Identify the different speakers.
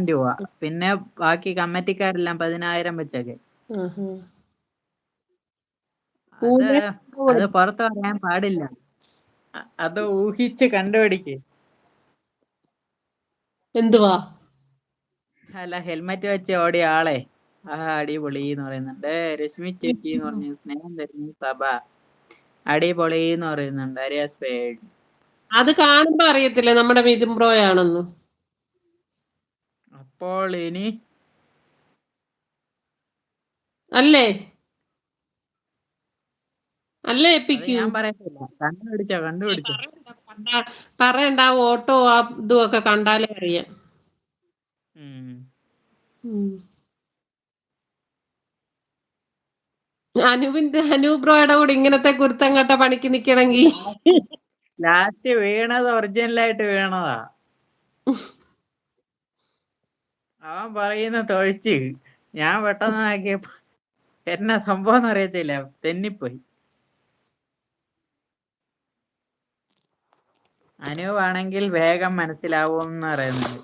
Speaker 1: രൂപ. പിന്നെ ബാക്കി കമ്മിറ്റിക്കാരെല്ലാം 10,000 വെച്ചൊക്കെ.
Speaker 2: ആഹാ.
Speaker 1: അത്
Speaker 2: പൂനെ
Speaker 1: അത് പുറത്ത് പറയാൻ പാടില്ല. അത് ഊഹിച്ച് കണ്ടുപിടിക്ക്.
Speaker 2: എന്തുവാ?
Speaker 1: അല്ല, ഹെൽമെറ്റ് വെച്ച് ഓടിയ ആളെ അടിപൊളി എന്ന് പറയുന്നുണ്ട്. രശ്മി ചേച്ചി എന്ന് പറഞ്ഞു സ്നേഹം തരുന്നു സഭ അടിപൊളി എന്ന് പറയുന്നുണ്ട്. അരിയാസ്പേഡ്.
Speaker 2: അത് കാണുമ്പോ അറിയത്തില്ലേ നമ്മുടെ മിഥുൻ ബ്രോയാണെന്ന്.
Speaker 1: അപ്പോൾ ഇനി
Speaker 2: അല്ലേ
Speaker 1: അത്
Speaker 2: എപ്പിക്കൂ?
Speaker 1: ഞാൻ പറയത്തില്ല. കണ്ടുപിടിച്ചോ.
Speaker 2: പറയണ്ട, ഓട്ടോ ആ ഇതും ഒക്കെ കണ്ടാലേ അറിയാം. അനൂപ് ബ്രോയുടെ കൂടെ ഇങ്ങനത്തെ കുരുത്തം കെട്ട പണിക്ക് നിക്കണമെങ്കിൽ
Speaker 1: ലാസ്റ്റ് വീണത് ഒറിജിനലായിട്ട് വീണതാ. അവൻ പറയുന്ന തൊഴിച്ച് ഞാൻ പെട്ടെന്ന് നോക്കിയപ്പോ എന്നാ സംഭവം അറിയത്തില്ല, തെന്നിപ്പോയി. അനൂപാണെങ്കിൽ വേഗം മനസ്സിലാവും എന്ന് പറയുന്നത്.